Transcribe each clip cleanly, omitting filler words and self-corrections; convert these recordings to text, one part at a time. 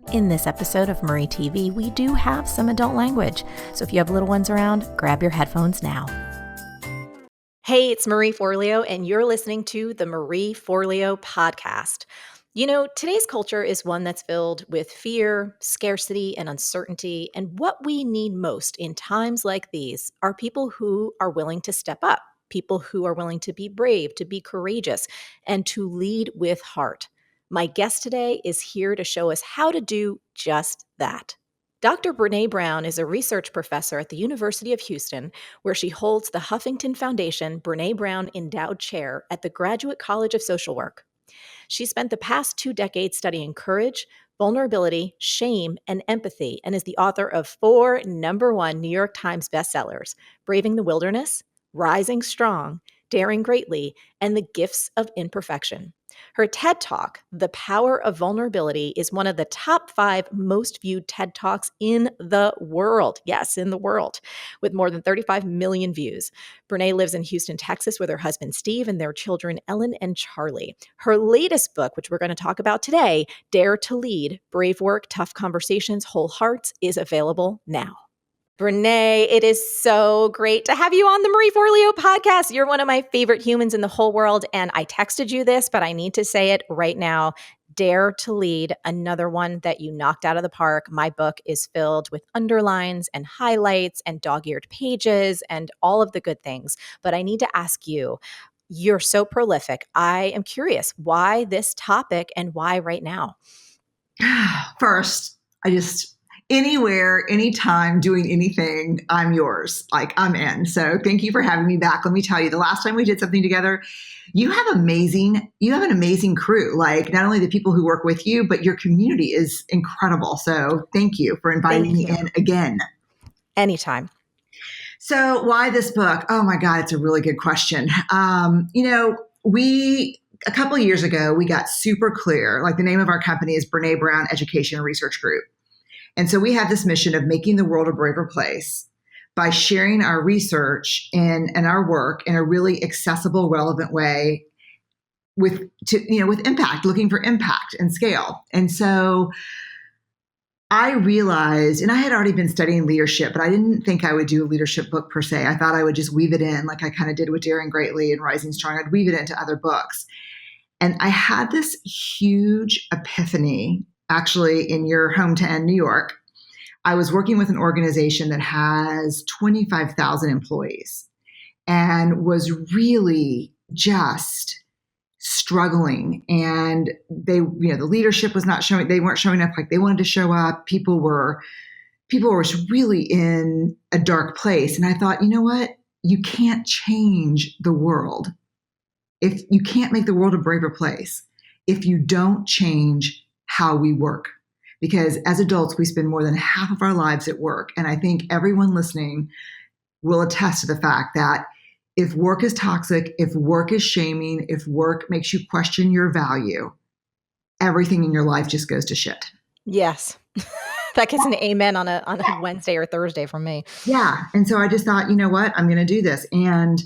In this episode of Marie TV, we do have some adult language. So if you have little ones around, grab your headphones now. Hey, it's Marieforleo, and you're listening to the Marieforleo podcast. You know, today's culture is one that's filled with fear, scarcity, and uncertainty. And what we need most in times like these are people who are willing to step up, people who are willing to be brave, to be courageous, and to lead with heart. My guest today is here to show us how to do just that. Dr. Brené Brown is a research professor at the University of Houston, where she holds the Huffington Foundation Brené Brown Endowed Chair at the Graduate College of Social Work. She spent the past 2 decades studying courage, vulnerability, shame, and empathy, and is the author of 4 #1 New York Times bestsellers: Braving the Wilderness, Rising Strong, Daring Greatly, and The Gifts of Imperfection. Her TED Talk, The Power of Vulnerability, is one of the top 5 most viewed TED Talks in the world. Yes, in the world, with more than 35 million views. Brené lives in Houston, Texas with her husband, Steve, and their children, Ellen and Charlie. Her latest book, which we're going to talk about today, Dare to Lead, Brave Work, Tough Conversations, Whole Hearts, is available now. Brené, it is so great to have you on the Marieforleo podcast. You're one of my favorite humans in the whole world, and I texted you this, but I need to say it right now. Dare to Lead, another one that you knocked out of the park. My book is filled with underlines and highlights and dog-eared pages and all of the good things. But I need to ask you, you're so prolific. I am curious, why this topic and why right now? First, anywhere, anytime, doing anything, I'm yours. Like, I'm in. So thank you for having me back. Let me tell you, the last time we did something together, you have an amazing crew. Like, not only the people who work with you, but your community is incredible. So thank you for inviting me in again. Anytime. So why this book? Oh my God, it's a really good question. A couple of years ago, we got super clear. Like, the name of our company is Brené Brown Education and Research Group. And so we have this mission of making the world a braver place by sharing our research and our work in a really accessible, relevant way with impact, looking for impact and scale. And so I realized, and I had already been studying leadership, but I didn't think I would do a leadership book per se. I thought I would just weave it in, like I kind of did with Daring Greatly and Rising Strong. I'd weave it into other books. And I had this huge epiphany, actually, in your hometown, New York. I was working with an organization that has 25,000 employees and was really just struggling. And the leadership was not showing, they weren't showing up like they wanted to show up. People were really in a dark place. And I thought, you know what? You can't change the world. If you can't make the world a braver place, if you don't change how we work. Because as adults, we spend more than half of our lives at work. And I think everyone listening will attest to the fact that if work is toxic, if work is shaming, if work makes you question your value, everything in your life just goes to shit. Yes. That gets an amen on a Wednesday or Thursday from me. Yeah. And so I just thought, you know what? I'm going to do this. And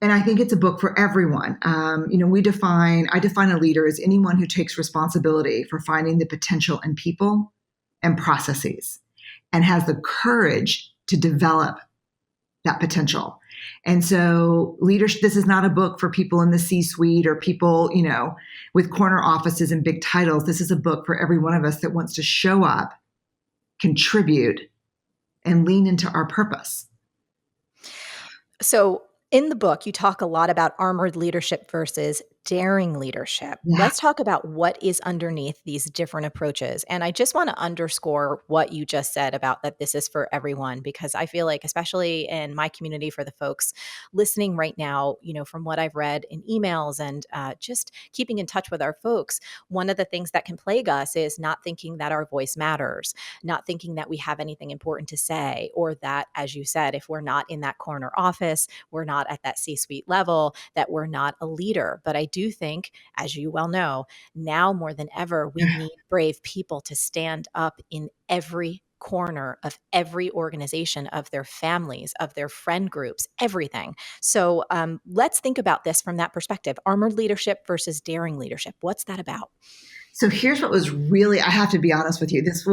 I think it's a book for everyone. I define a leader as anyone who takes responsibility for finding the potential in people and processes and has the courage to develop that potential. And so leadership, this is not a book for people in the C-suite or people, with corner offices and big titles. This is a book for every one of us that wants to show up, contribute, and lean into our purpose. So in the book, you talk a lot about armored leadership versus daring leadership. Yeah. Let's talk about what is underneath these different approaches. And I just want to underscore what you just said about that this is for everyone, because I feel like, especially in my community, for the folks listening right now, from what I've read in emails and just keeping in touch with our folks, one of the things that can plague us is not thinking that our voice matters, not thinking that we have anything important to say, or that, as you said, if we're not in that corner office, we're not at that C-suite level, that we're not a leader. But I do think, as you well know, now more than ever, we need brave people to stand up in every corner of every organization, of their families, of their friend groups, everything. So let's think about this from that perspective. Armored leadership versus daring leadership. What's that about? So here's what was really, I have to be honest with you, this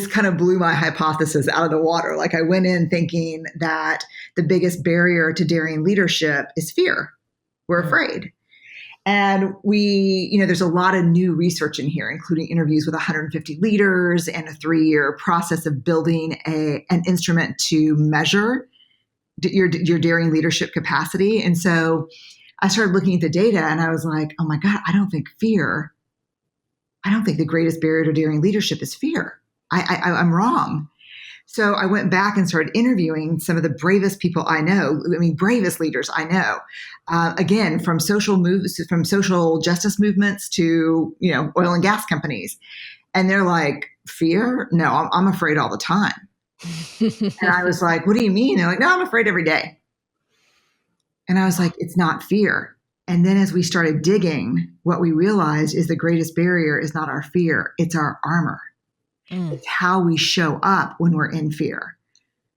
kind of blew my hypothesis out of the water. Like I went in thinking that the biggest barrier to daring leadership is fear. We're Mm. afraid. And there's a lot of new research in here, including interviews with 150 leaders and a 3-year process of building an instrument to measure your daring leadership capacity. And so I started looking at the data and I was like, oh my God, I don't think the greatest barrier to daring leadership is fear. I'm wrong. So I went back and started interviewing some of the bravest people I know. I mean, bravest leaders I know. Again, from social justice movements to oil and gas companies, and they're like, fear? No, I'm afraid all the time. And I was like, what do you mean? They're like, no, I'm afraid every day. And I was like, it's not fear. And then as we started digging, what we realized is the greatest barrier is not our fear, it's our armor. It's how we show up when we're in fear.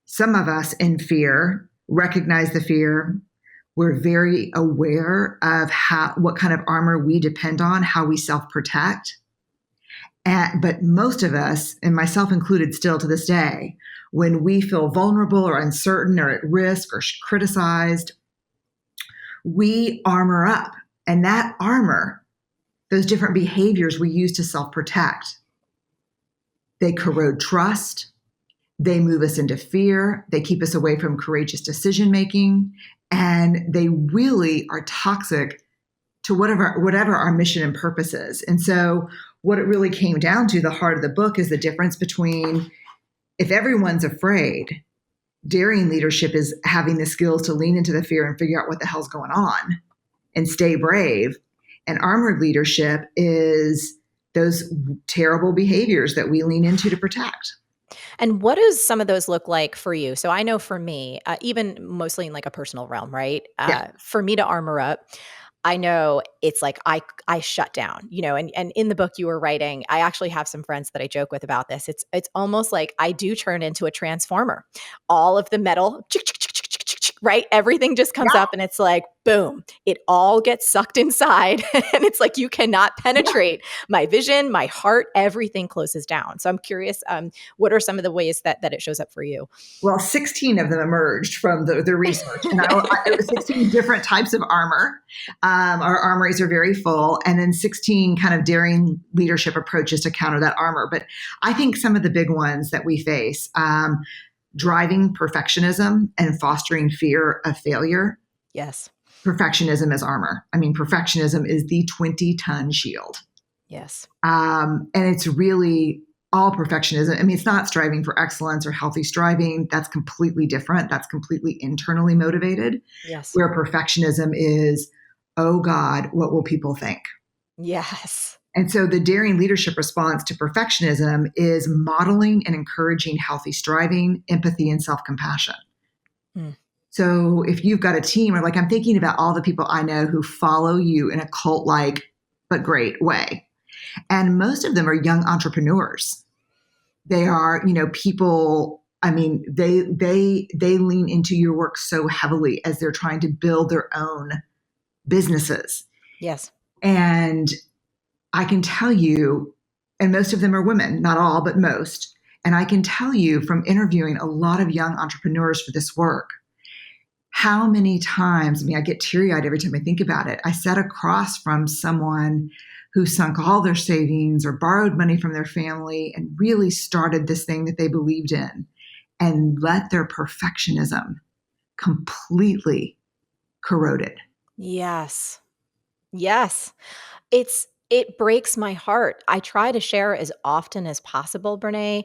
Some of us in fear recognize the fear. We're very aware of what kind of armor we depend on, how we self-protect. But most of us, and myself included still to this day, when we feel vulnerable or uncertain or at risk or criticized, we armor up. And that armor, those different behaviors we use to self-protect, they corrode trust. They move us into fear. They keep us away from courageous decision making. And they really are toxic to whatever our mission and purpose is. And so what it really came down to, the heart of the book, is the difference between, if everyone's afraid, daring leadership is having the skills to lean into the fear and figure out what the hell's going on and stay brave. And armored leadership is those terrible behaviors that we lean into to protect. And what does some of those look like for you? So I know for me, even mostly in like a personal realm, right? Yeah. For me to armor up, I know it's like I shut down, and in the book you were writing, I actually have some friends that I joke with about this. It's almost like I do turn into a transformer. All of the metal, right? Everything just comes Yeah. up and it's like, boom, it all gets sucked inside. And it's like, you cannot penetrate my vision, my heart, everything closes down. So I'm curious, what are some of the ways that it shows up for you? Well, 16 of them emerged from the research, and it was 16 different types of armor. Our armories are very full, and then 16 kind of daring leadership approaches to counter that armor. But I think some of the big ones that we face, driving perfectionism and fostering fear of failure. Yes. Perfectionism is armor. I mean, perfectionism is the 20-ton shield. Yes. And it's really all perfectionism. I mean, it's not striving for excellence or healthy striving. That's completely different. That's completely internally motivated. Yes. Where perfectionism is, oh God, what will people think? Yes. And so the daring leadership response to perfectionism is modeling and encouraging healthy striving, empathy, and self-compassion. So if you've got a team, or like I'm thinking about all the people I know who follow you in a cult-like but great way. And most of them are young entrepreneurs. They are, people, I mean, they lean into your work so heavily as they're trying to build their own businesses. Yes. And I can tell you, and most of them are women, not all, but most. And I can tell you from interviewing a lot of young entrepreneurs for this work, how many times, I mean, I get teary-eyed every time I think about it. I sat across from someone who sunk all their savings or borrowed money from their family and really started this thing that they believed in and let their perfectionism completely corrode it. Yes. Yes. It breaks my heart. I try to share as often as possible, Brené,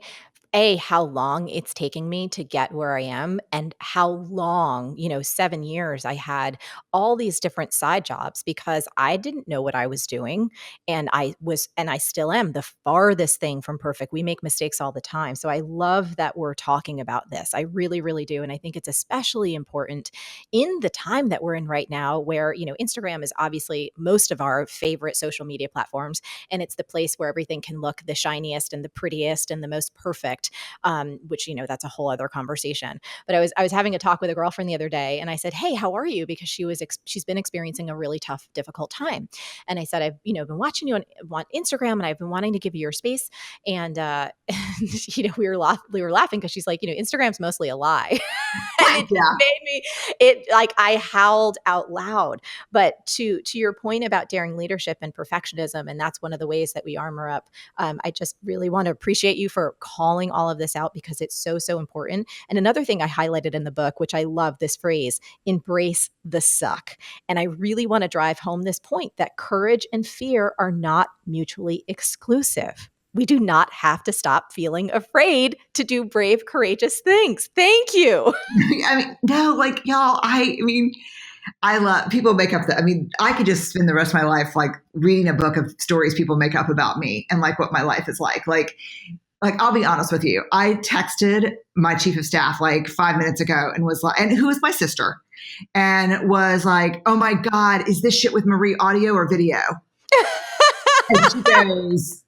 how long it's taking me to get where I am and how long, 7 years I had all these different side jobs because I didn't know what I was doing. And I still am the farthest thing from perfect. We make mistakes all the time. So I love that we're talking about this. I really, really do. And I think it's especially important in the time that we're in right now where, Instagram is obviously most of our favorite social media platforms. And it's the place where everything can look the shiniest and the prettiest and the most perfect. perfect, which, that's a whole other conversation. But I was having a talk with a girlfriend the other day, and I said, "Hey, how are you?" Because she's been experiencing a really tough, difficult time. And I said, "I've, been watching you on Instagram, and I've been wanting to give you your space." And, and we were laughing because she's like, Instagram's mostly a lie. And it just Yeah. made me, it like I howled out loud. But to your point about daring leadership and perfectionism, and that's one of the ways that we armor up. I just really want to appreciate you for calling all of this out, because it's so, so important. And another thing I highlighted in the book, which I love this phrase, embrace the suck. And I really want to drive home this point that courage and fear are not mutually exclusive. We do not have to stop feeling afraid to do brave, courageous things. Thank you. I mean, no, like y'all, I love people make up I could just spend the rest of my life like reading a book of stories people make up about me and like what my life is like. Like I'll be honest with you. I texted my chief of staff like 5 minutes ago and was like, and who is my sister, and was like, "Oh my God, is this shit with Marie audio or video?" And she goes,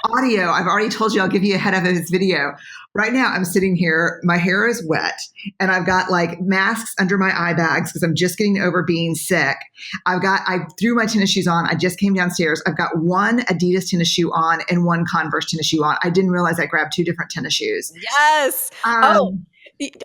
"Audio. I've already told you I'll give you a head of his video." Right now, I'm sitting here, my hair is wet, and I've got like masks under my eye bags because I'm just getting over being sick. I threw my tennis shoes on. I just came downstairs. I've got one Adidas tennis shoe on and one Converse tennis shoe on. I didn't realize I grabbed two different tennis shoes. Yes. Oh,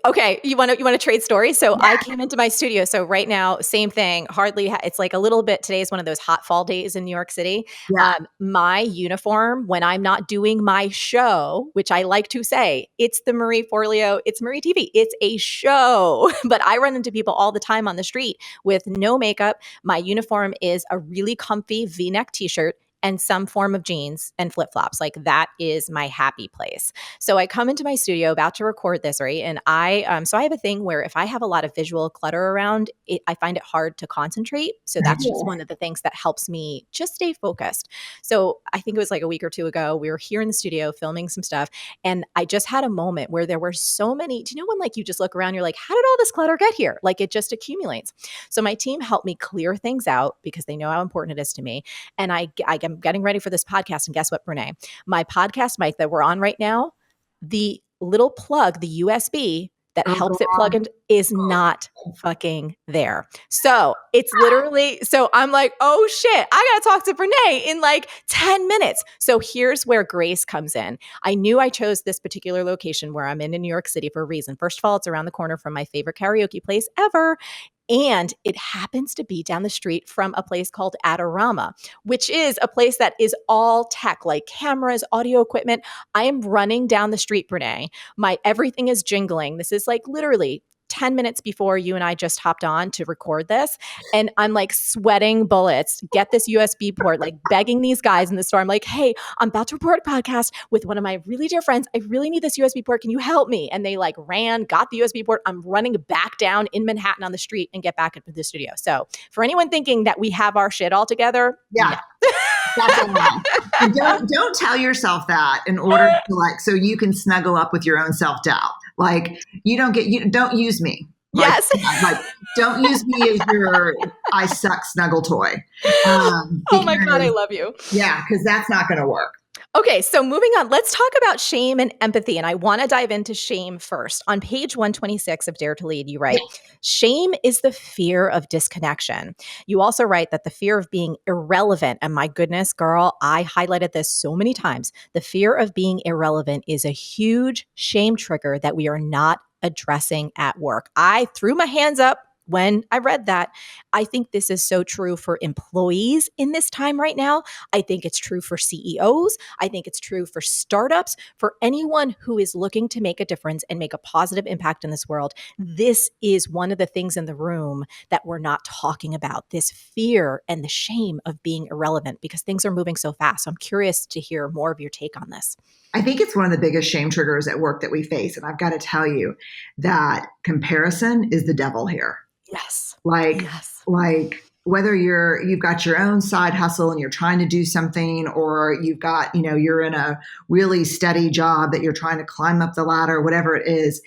okay. You want to trade stories? So Yeah. I came into my studio. So right now, same thing. It's like a little bit. Today is one of those hot fall days in New York City. Yeah. My uniform, when I'm not doing my show, which I like to say, it's the Marieforleo, it's Marie TV. It's a show. But I run into people all the time on the street with no makeup. My uniform is a really comfy V-neck t-shirt and some form of jeans and flip-flops. Like that is my happy place. So I come into my studio about to record this, right? And I have a thing where if I have a lot of visual clutter around, I find it hard to concentrate. So that's just one of the things that helps me just stay focused. So I think it was like a week or two ago, we were here in the studio filming some stuff, and I just had a moment where there were so many. Do you know when like you just look around, you're like, how did all this clutter get here? Like it just accumulates. So my team helped me clear things out because they know how important it is to me. And I'm getting ready for this podcast, and guess what, Brené? My podcast mic that we're on right now, the little plug, the USB that Oh helps it plug God. in, is not fucking there. So it's literally, so I'm like, oh shit, I gotta talk to Brené in like 10 minutes. So here's where grace comes in. I knew I chose this particular location where I'm in New York City for a reason. First of all, it's around the corner from my favorite karaoke place ever. And it happens to be down the street from a place called Adorama, which is a place that is all tech, like cameras, audio equipment. I am running down the street, Brené. My everything is jingling. This is like literally 10 minutes before you and I just hopped on to record this. And I'm like sweating bullets, get this USB port, like begging these guys in the store. I'm like, hey, I'm about to record a podcast with one of my really dear friends. I really need this USB port. Can you help me? And they like ran, got the USB port. I'm running back down in Manhattan on the street and get back into the studio. So for anyone thinking that we have our shit all together, Yeah. no. That's a lie. And don't tell yourself that in order to like so you can snuggle up with your own self-doubt. Like you don't use me. Yes. Like don't use me as your I suck snuggle toy. Oh my God, I love you. Yeah, because that's not going to work. Okay, so moving on, let's talk about shame and empathy. And I want to dive into shame first. On page 126 of Dare to Lead, you write, shame is the fear of disconnection. You also write that the fear of being irrelevant, and my goodness, girl, I highlighted this so many times. The fear of being irrelevant is a huge shame trigger that we are not addressing at work. I threw my hands up when I read that. I think this is so true for employees in this time right now. I think it's true for CEOs. I think it's true for startups, for anyone who is looking to make a difference and make a positive impact in this world. This is one of the things in the room that we're not talking about, this fear and the shame of being irrelevant, because things are moving so fast. So I'm curious to hear more of your take on this. I think it's one of the biggest shame triggers at work that we face. And I've got to tell you that comparison is the devil here. Yes. Like whether you've got your own side hustle and you're trying to do something, or you've got, you're in a really steady job that you're trying to climb up the ladder, whatever it is.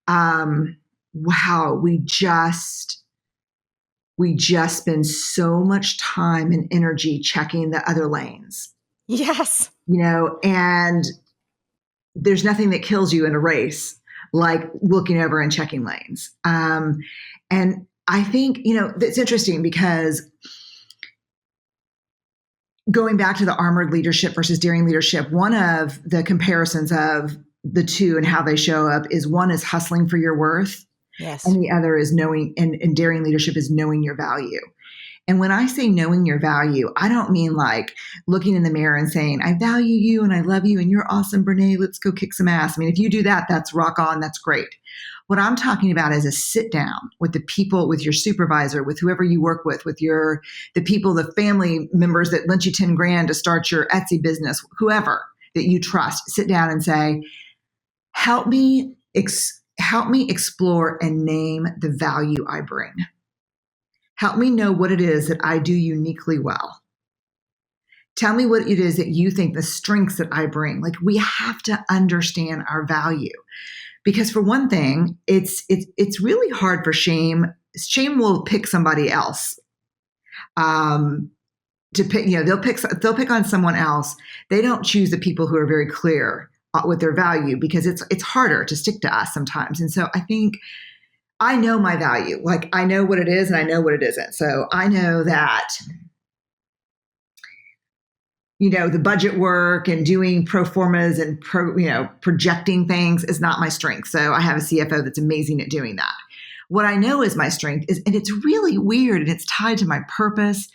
Wow, we just spend so much time and energy checking the other lanes. Yes. And there's nothing that kills you in a race like looking over and checking lanes. And I think, it's interesting because going back to the armored leadership versus daring leadership, one of the comparisons of the two and how they show up is one is hustling for your worth, Yes. and the other is knowing, and daring leadership is knowing your value. And when I say knowing your value, I don't mean like looking in the mirror and saying, I value you and I love you and you're awesome, Brené, let's go kick some ass. I mean, if you do that, that's rock on, that's great. What I'm talking about is a sit down with the people, with your supervisor, with whoever you work with the people, the family members that lent you 10 grand to start your Etsy business, whoever that you trust, sit down and say, help me explore and name the value I bring. Help me know what it is that I do uniquely well. Tell me what it is that you think, the strengths that I bring. Like, we have to understand our value. Because for one thing, it's really hard for shame. Shame will pick somebody else. To pick, they'll pick on someone else. They don't choose the people who are very clear with their value, because it's harder to stick to us sometimes. And so I think I know my value. Like, I know what it is and I know what it isn't. So I know that, the budget work and doing pro formas and projecting things is not my strength. So I have a CFO that's amazing at doing that. What I know is my strength is, and it's really weird and it's tied to my purpose,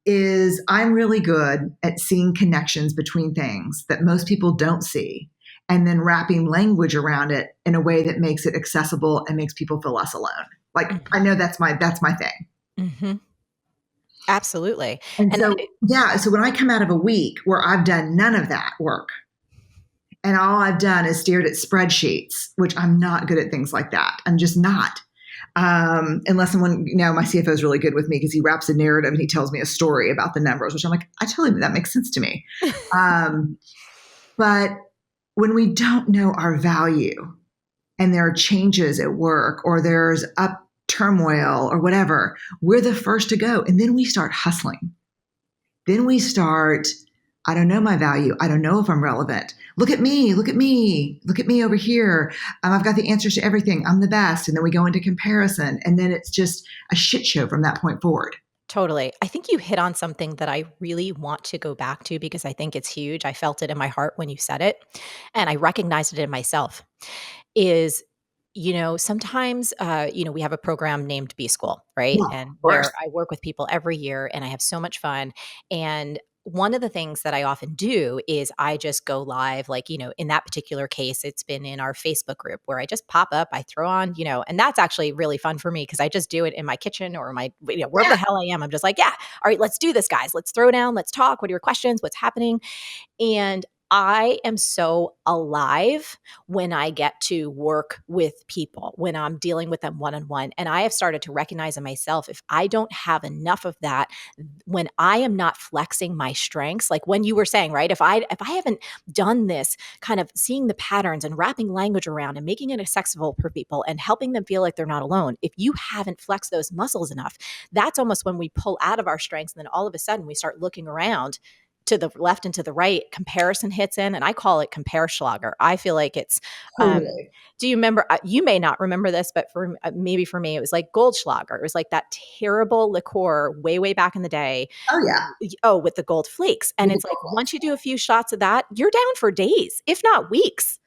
is I'm really good at seeing connections between things that most people don't see, and then wrapping language around it in a way that makes it accessible and makes people feel less alone. Like, I know that's my thing. Mm-hmm. Absolutely. And And so, so when I come out of a week where I've done none of that work, and all I've done is stared at spreadsheets, which I'm not good at things like that. I'm just not. Unless someone, my CFO is really good with me because he wraps a narrative and he tells me a story about the numbers, which I'm like, I tell him that makes sense to me. But when we don't know our value and there are changes at work or there's up turmoil or whatever, we're the first to go. And then we start hustling. Then we start, I don't know my value. I don't know if I'm relevant. Look at me. Look at me. Look at me over here. I've got the answers to everything. I'm the best. And then we go into comparison. And then it's just a shit show from that point forward. totally. I think you hit on something that I really want to go back to because I think it's huge. I felt it in my heart when you said it, and I recognized it in myself. Is, sometimes, we have a program named B School, right? Yeah, And of course. where I work with people every year and I have so much fun. And one of the things that I often do is I just go live, like, in that particular case, it's been in our Facebook group where I just pop up, I throw on, and that's actually really fun for me because I just do it in my kitchen or my, wherever Yeah. the hell I am. I'm just like, yeah, all right, let's do this, guys. Let's throw down. Let's talk. What are your questions? What's happening? And I am so alive when I get to work with people, when I'm dealing with them one on one. And I have started to recognize in myself, if I don't have enough of that, when I am not flexing my strengths, like when you were saying, right? If I haven't done this kind of seeing the patterns and wrapping language around and making it accessible for people and helping them feel like they're not alone, if you haven't flexed those muscles enough, that's almost when we pull out of our strengths. And then all of a sudden we start looking around to the left and to the right, comparison hits in, and I call it compare schlager. I feel like it's, Totally. do you remember, you may not remember this, but maybe for me, it was like Goldschlager. It was like that terrible liqueur way back in the day. Oh, yeah. Oh, with the gold flakes. And With the it's like, once you do a few shots of that, you're down for days, if not weeks.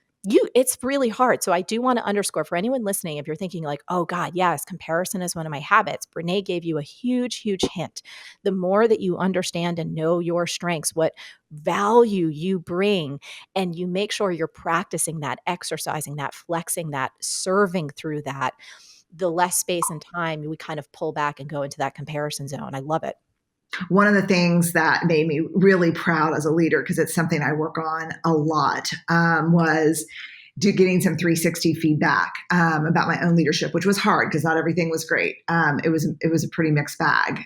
It's really hard. So I do want to underscore for anyone listening, if you're thinking like, oh God, yes, comparison is one of my habits. Brené gave you a huge hint. The more that you understand and know your strengths, what value you bring, and you make sure you're practicing that, exercising that, flexing that, serving through that, the less space and time we kind of pull back and go into that comparison zone. I love it. One of the things that made me really proud as a leader, because it's something I work on a lot, was getting some 360 feedback about my own leadership, which was hard because not everything was great. It was a pretty mixed bag.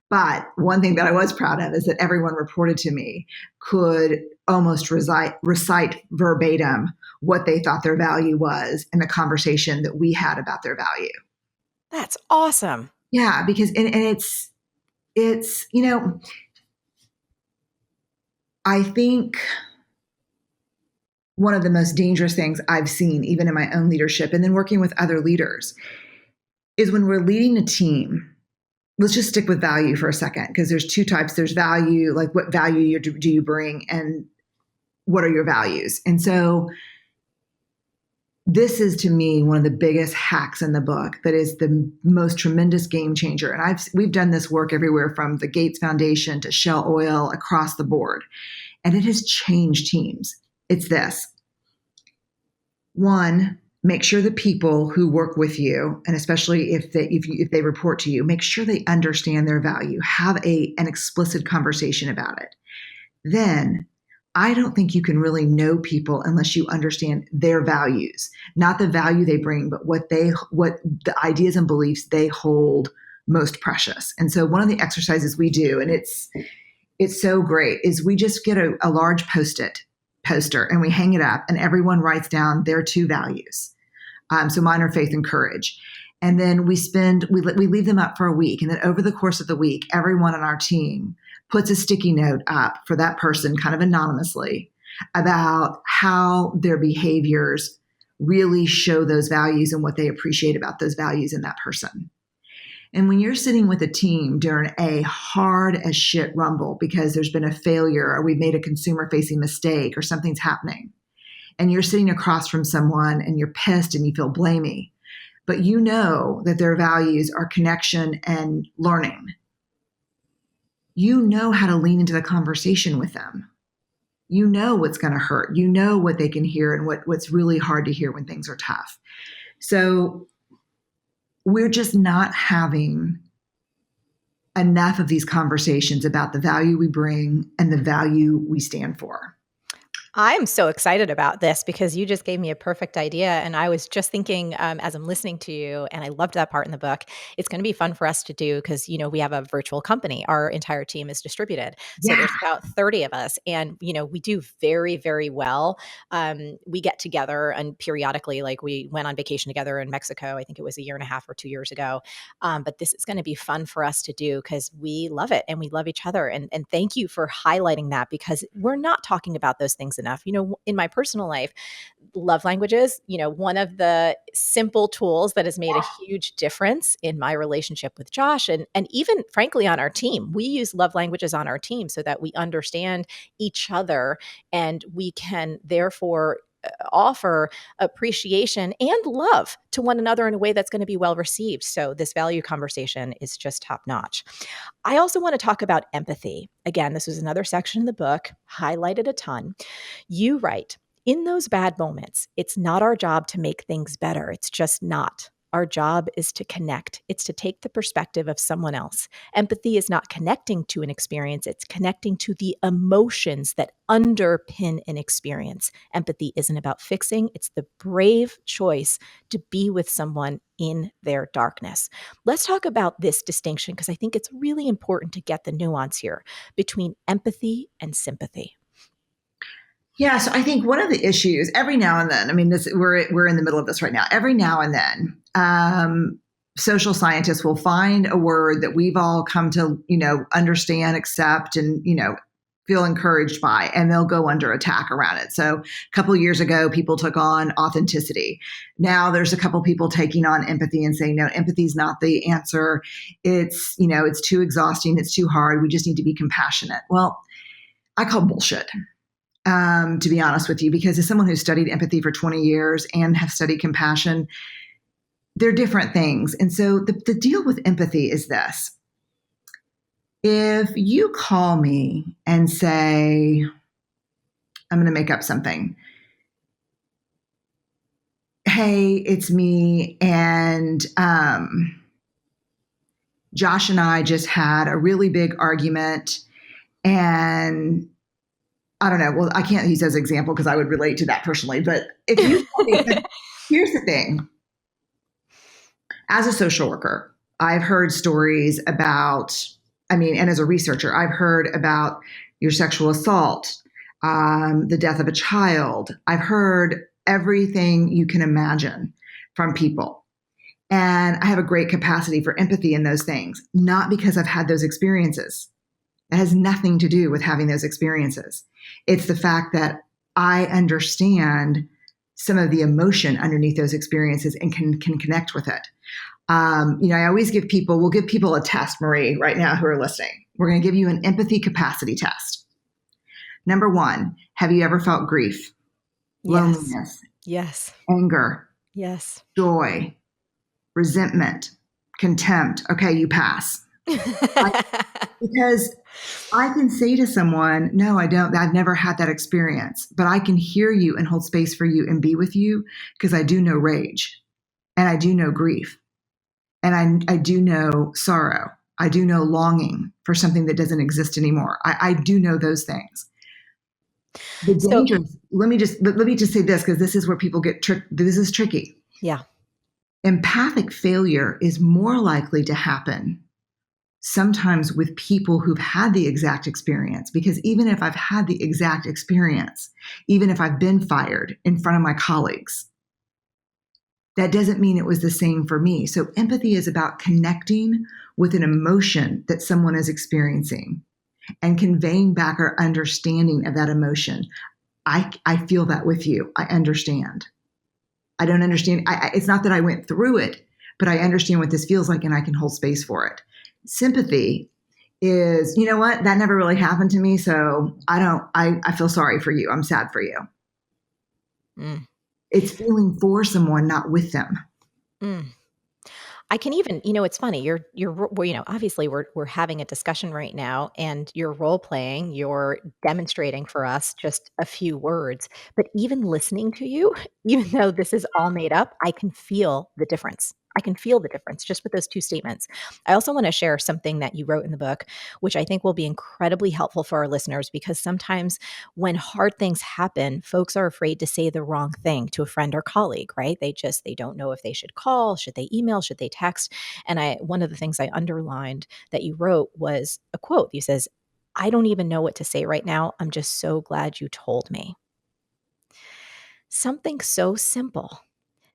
But one thing that I was proud of is that everyone reported to me could almost recite verbatim what they thought their value was in the conversation that we had about their value. That's awesome. Yeah, because and it's I think one of the most dangerous things I've seen, even in my own leadership and then working with other leaders, is when we're leading a team. Let's just stick with value for a second, because there's two types. There's value, like what value do you bring, and what are your values? And so this is, to me, one of the biggest hacks in the book that is the most tremendous game changer. And we've done this work everywhere from the Gates Foundation to Shell Oil, across the board. And it has changed teams. It's this. One, make sure the people who work with you, and especially if they report to you, make sure they understand their value. Have an explicit conversation about it. Then, I don't think you can really know people unless you understand their values, not the value they bring, but what the ideas and beliefs they hold most precious. And so one of the exercises we do, and it's so great, is we just get a large poster and we hang it up, and everyone writes down their two values. So mine are faith and courage. And then we leave them up for a week. And then over the course of the week, everyone on our team puts a sticky note up for that person, kind of anonymously, about how their behaviors really show those values and what they appreciate about those values in that person. And when you're sitting with a team during a hard as shit rumble because there's been a failure, or we've made a consumer facing mistake, or something's happening, and you're sitting across from someone and you're pissed and you feel blamey, but you know that their values are connection and learning, you know how to lean into the conversation with them. You know what's going to hurt. You know what they can hear and what's really hard to hear when things are tough. So we're just not having enough of these conversations about the value we bring and the value we stand for. I'm so excited about this because you just gave me a perfect idea. And I was just thinking as I'm listening to you, and I loved that part in the book, it's going to be fun for us to do because, we have a virtual company. Our entire team is distributed. So there's about 30 of us. And, we do very, very well. We get together and periodically, like we went on vacation together in Mexico. I think it was a year and a half or 2 years ago. But this is going to be fun for us to do because we love it and we love each other. And thank you for highlighting that, because we're not talking about those things enough. In my personal life, love languages, one of the simple tools that has made a huge difference in my relationship with Josh and even frankly on our team. We use love languages on our team so that we understand each other and we can therefore offer appreciation and love to one another in a way that's going to be well received. So this value conversation is just top notch. I also want to talk about empathy. Again, this was another section in the book, highlighted a ton. You write, in those bad moments, it's not our job to make things better. It's just not. Our job is to connect. It's to take the perspective of someone else. Empathy is not connecting to an experience. It's connecting to the emotions that underpin an experience. Empathy isn't about fixing. It's the brave choice to be with someone in their darkness. Let's talk about this distinction because I think it's really important to get the nuance here between empathy and sympathy. Yeah, so I think one of the issues every now and then, we're in the middle of this right now. Every now and then, social scientists will find a word that we've all come to, understand, accept, and, feel encouraged by, and they'll go under attack around it. So a couple of years ago, people took on authenticity. Now there's a couple people taking on empathy and saying, no, empathy is not the answer. It's, it's too exhausting. It's too hard. We just need to be compassionate. Well, I call bullshit. To be honest with you, because as someone who's studied empathy for 20 years and have studied compassion, they're different things. And so the deal with empathy is this. If you call me and say, I'm going to make up something. Hey, it's me. And Josh and I just had a really big argument, and I don't know. Well, I can't use as an example because I would relate to that personally. But if you here's the thing. As a social worker, I've heard stories about, and as a researcher, I've heard about your sexual assault, the death of a child. I've heard everything you can imagine from people. And I have a great capacity for empathy in those things, not because I've had those experiences. It has nothing to do with having those experiences. It's the fact that I understand some of the emotion underneath those experiences and can connect with it. I always we'll give people a test, Marie, right now who are listening. We're going to give you an empathy capacity test. Number 1, have you ever felt grief, Yes. loneliness, Yes. anger, Yes. joy, resentment, contempt? Okay, you pass. Because I can say to someone, no, I don't. I've never had that experience, but I can hear you and hold space for you and be with you because I do know rage and I do know grief and I do know sorrow. I do know longing for something that doesn't exist anymore. I do know those things. The So, danger, let me just say this because this is where people get tricked. This is tricky. yeah. Empathic failure is more likely to happen sometimes with people who've had the exact experience. Because even if I've had the exact experience, even if I've been fired in front of my colleagues, that doesn't mean it was the same for me. So empathy is about connecting with an emotion that someone is experiencing and conveying back our understanding of that emotion. I feel that with you. I understand. I don't understand. It's not that I went through it, but I understand what this feels like and I can hold space for it. Sympathy is, you know what, that never really happened to me. So I feel sorry for you. I'm sad for you. Mm. It's feeling for someone, not with them. Mm. I can even, it's funny. Obviously we're having a discussion right now, and you're role playing. You're demonstrating for us just a few words, but even listening to you, even though this is all made up, I can feel the difference. I can feel the difference just with those two statements. I also want to share something that you wrote in the book, which I think will be incredibly helpful for our listeners, because sometimes when hard things happen, folks are afraid to say the wrong thing to a friend or colleague, right? They don't know if they should call, should they email, should they text. And one of the things I underlined that you wrote was a quote. You says, "I don't even know what to say right now. I'm just so glad you told me." Something so simple,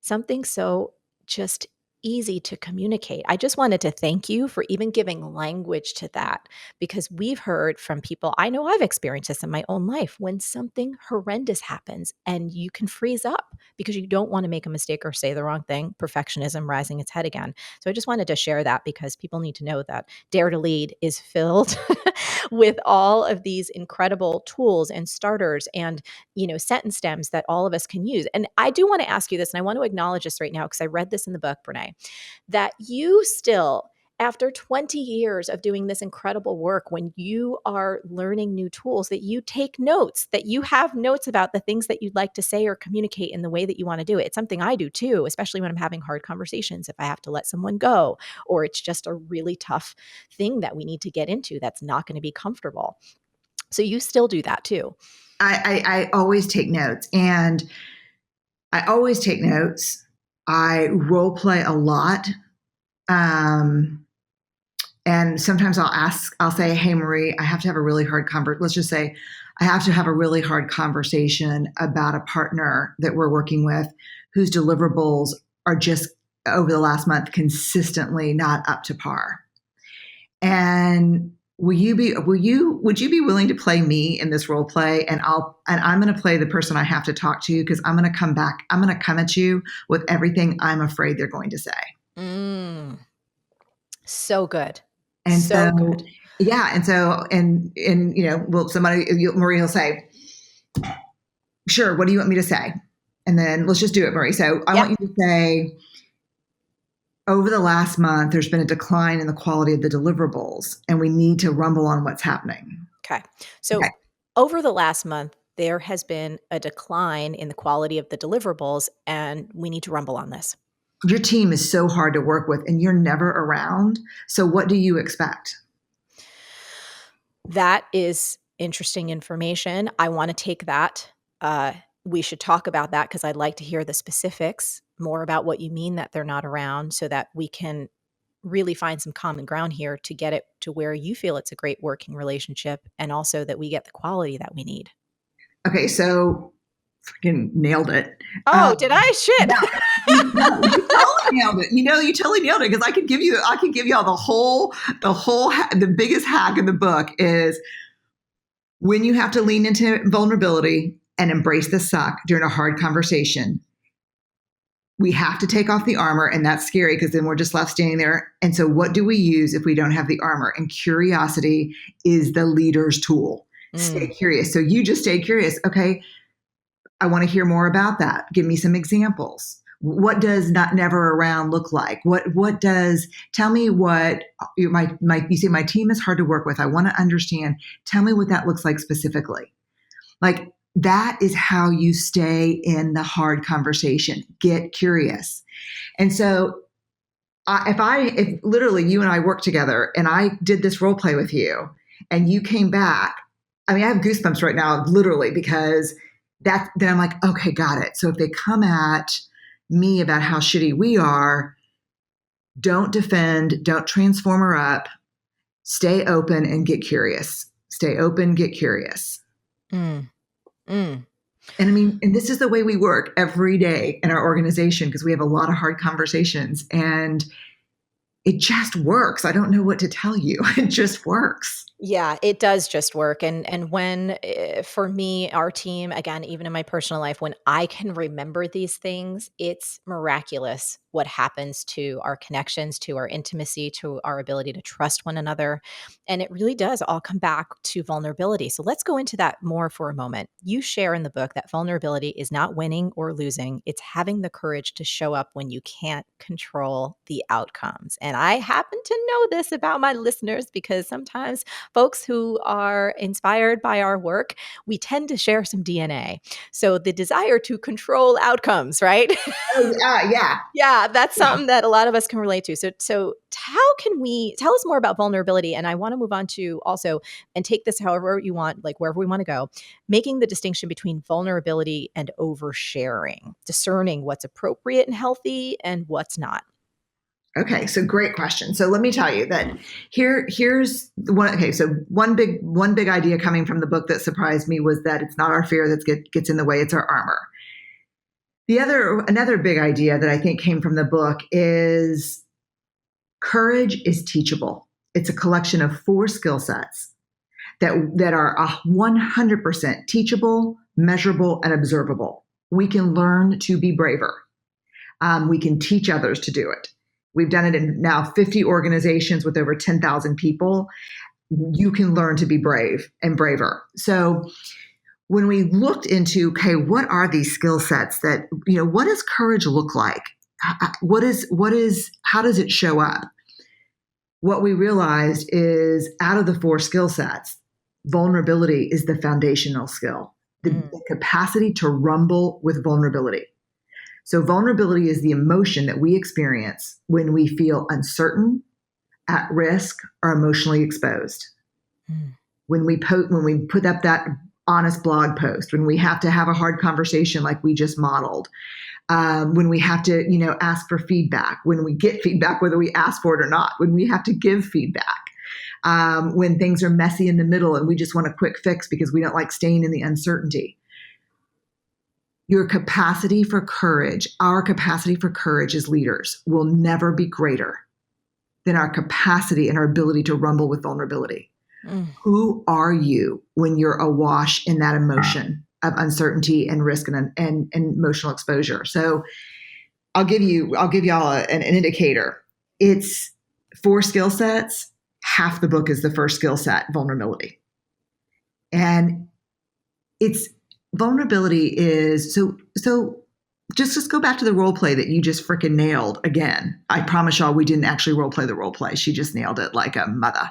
something so just easy to communicate. I just wanted to thank you for even giving language to that, because we've heard from people. I know I've experienced this in my own life when something horrendous happens and you can freeze up because you don't want to make a mistake or say the wrong thing. Perfectionism rising its head again. So I just wanted to share that because people need to know that Dare to Lead is filled with all of these incredible tools and starters and sentence stems that all of us can use. And I do want to ask you this, and I want to acknowledge this right now because I read this in the book, Brené, that you still, after 20 years of doing this incredible work, when you are learning new tools, that you take notes, that you have notes about the things that you'd like to say or communicate in the way that you want to do it. It's something I do too, especially when I'm having hard conversations, if I have to let someone go, or it's just a really tough thing that we need to get into that's not going to be comfortable. So you still do that too. I always take notes, and I always take notes. I role play a lot. And sometimes I'll say, hey, Marie, I have to have a really hard conversation. Let's just say I have to have a really hard conversation about a partner that we're working with whose deliverables are just over the last month consistently not up to par. And would you be willing to play me in this role play? And I'm going to play the person I have to talk to, because I'm going to come back. I'm going to come at you with everything I'm afraid they're going to say. Mm. So good. And So so, good. yeah. And Marie will say, sure, what do you want me to say? And then let's just do it, Marie. So I Yep. want you to say, over the last month, there's been a decline in the quality of the deliverables, and we need to rumble on what's happening. Okay. So Okay. over the last month, there has been a decline in the quality of the deliverables, and we need to rumble on this. Your team is so hard to work with and you're never around. So what do you expect? That is interesting information. I want to take that. We should talk about that because I'd like to hear the specifics more about what you mean that they're not around, so that we can really find some common ground here to get it to where you feel it's a great working relationship, and also that we get the quality that we need. Okay, so freaking nailed it. Oh, did I? Shit. Yeah, you totally nailed it. You totally nailed it, because I could give you all the biggest hack in the book is when you have to lean into vulnerability, and embrace the suck during a hard conversation, we have to take off the armor, and that's scary because then we're just left standing there. And so what do we use if we don't have the armor? And curiosity is the leader's tool. Stay curious. So you just stay curious. Okay, I want to hear more about that. Give me some examples. What does not never around look like? What does, tell me what you say my team is hard to work with. I want to understand. Tell me what that looks like specifically. Like, that is how you stay in the hard conversation. Get curious. And so if literally you and I worked together and I did this role play with you and you came back, I mean, I have goosebumps right now, literally, because then I'm like, okay, got it. So if they come at me about how shitty we are, don't defend, don't transform her up, stay open and get curious. Stay open, get curious. Mm. Mm. And I mean, and this is the way we work every day in our organization because we have a lot of hard conversations and it just works. I don't know what to tell you. It just works. Yeah, it does just work. And when, for me, our team, again, even in my personal life, when I can remember these things, it's miraculous what happens to our connections, to our intimacy, to our ability to trust one another. And it really does all come back to vulnerability. So let's go into that more for a moment. You share in the book that vulnerability is not winning or losing, it's having the courage to show up when you can't control the outcomes. And I happen to know this about my listeners because sometimes folks who are inspired by our work, we tend to share some DNA. So the desire to control outcomes, right? Oh, yeah. Yeah, that's something that a lot of us can relate to. So how can we tell us more about vulnerability? And I want to move on to also, and take this however you want, like wherever we want to go, making the distinction between vulnerability and oversharing, discerning what's appropriate and healthy and what's not. Okay, so great question. So let me tell you that here's one. Okay, so one big idea coming from the book that surprised me was that it's not our fear that gets in the way; it's our armor. Another big idea that I think came from the book is courage is teachable. It's a collection of 4 skill sets that are 100% teachable, measurable, and observable. We can learn to be braver. We can teach others to do it. We've done it in now 50 organizations with over 10,000 people. You can learn to be brave and braver. So when we looked into, okay, what are these skill sets that, what does courage look like? How does it show up? What we realized is out of the 4 skill sets, vulnerability is the foundational skill, the capacity to rumble with vulnerability. So vulnerability is the emotion that we experience when we feel uncertain, at risk, or emotionally exposed. When we put up that honest blog post, when we have to have a hard conversation like we just modeled, when we have to, ask for feedback, when we get feedback, whether we ask for it or not, when we have to give feedback, when things are messy in the middle and we just want a quick fix because we don't like staying in the uncertainty. Your capacity for courage, our capacity for courage as leaders will never be greater than our capacity and our ability to rumble with vulnerability. Who are you when you're awash in that emotion of uncertainty and risk and emotional exposure? So I'll give y'all an indicator. It's 4 skill sets. Half the book is the first skill set, vulnerability. And it's vulnerability is so just go back to the role play that you just freaking nailed again. I promise y'all we didn't actually role play the role play. She just nailed it like a mother.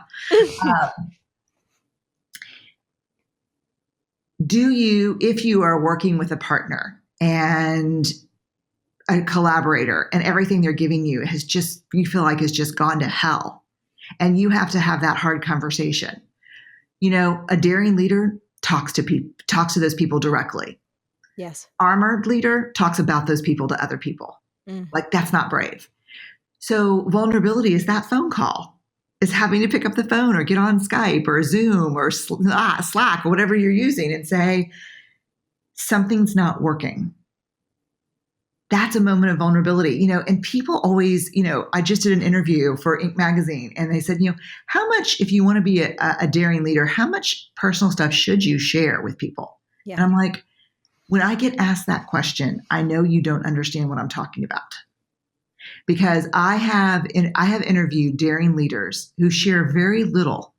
If you are working with a partner and a collaborator and everything they're giving you you feel like has just gone to hell and you have to have that hard conversation. A daring leader talks to those people directly. Yes. Armored leader talks about those people to other people. Like, that's not brave. So vulnerability is that phone call, is having to pick up the phone or get on Skype or Zoom or Slack or whatever you're using and say, something's not working. That's a moment of vulnerability, and people always, I just did an interview for Inc. magazine and they said, how much, if you want to be a daring leader, how much personal stuff should you share with people? Yeah. And I'm like, When I get asked that question, I know you don't understand what I'm talking about, because I have interviewed daring leaders who share very little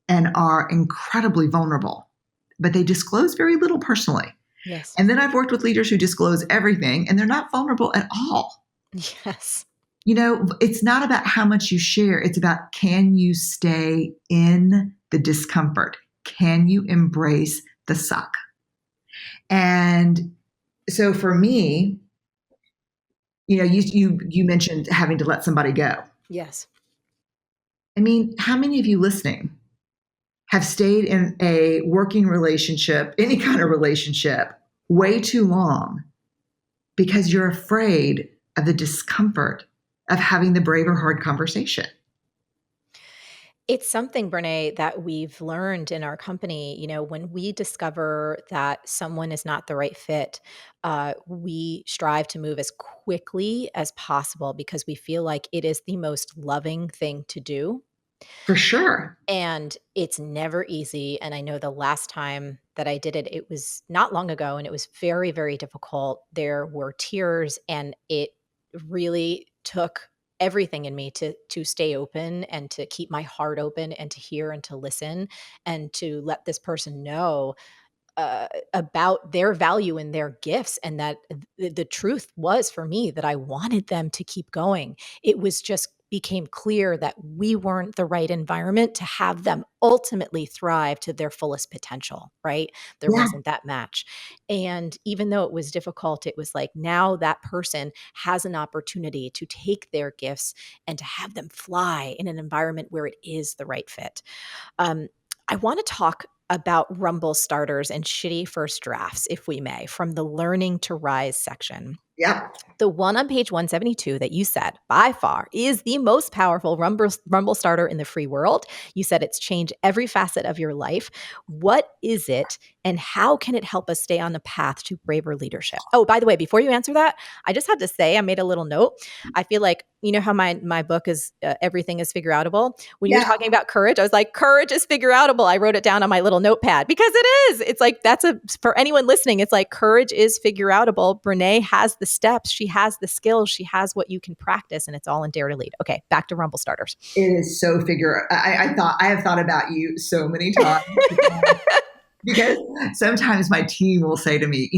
and are incredibly vulnerable, but they disclose very little personally. Yes. And then I've worked with leaders who disclose everything and they're not vulnerable at all. Yes. It's not about how much you share. It's about, can you stay in the discomfort? Can you embrace the suck? And so for me, you mentioned having to let somebody go. Yes. I mean, how many of you listening have stayed in a working relationship, any kind of relationship, way too long because you're afraid of the discomfort of having the brave or hard conversation? It's something, Brené, that we've learned in our company. When we discover that someone is not the right fit, we strive to move as quickly as possible because we feel like it is the most loving thing to do. For sure. And it's never easy. And I know the last time that I did it, it was not long ago and it was very, very difficult. There were tears and it really took everything in me to stay open and to keep my heart open and to hear and to listen and to let this person know about their value and their gifts, and that the truth was for me that I wanted them to keep going. It was just became clear that we weren't the right environment to have them ultimately thrive to their fullest potential, right? There Yeah. wasn't that match. And even though it was difficult, it was like now that person has an opportunity to take their gifts and to have them fly in an environment where it is the right fit. Um, I want to talk about rumble starters and shitty first drafts, if we may, from the Learning to Rise section. Yep. The one on page 172 that you said by far is the most powerful rumble starter in the free world. You said it's changed every facet of your life. What is it and how can it help us stay on the path to braver leadership? Oh, by the way, before you answer that, I just had to say I made a little note. I feel like, how my book is everything is figure outable. When you were Yeah. talking about courage, I was like, courage is figure outable. I wrote it down on my little notepad because it is. It's like, for anyone listening, it's like courage is figure outable. Brené has the steps. She has the skills. She has what you can practice, and it's all in Dare to Lead. Okay, back to rumble starters. It is so figure. I have thought about you so many times because sometimes my team will say to me,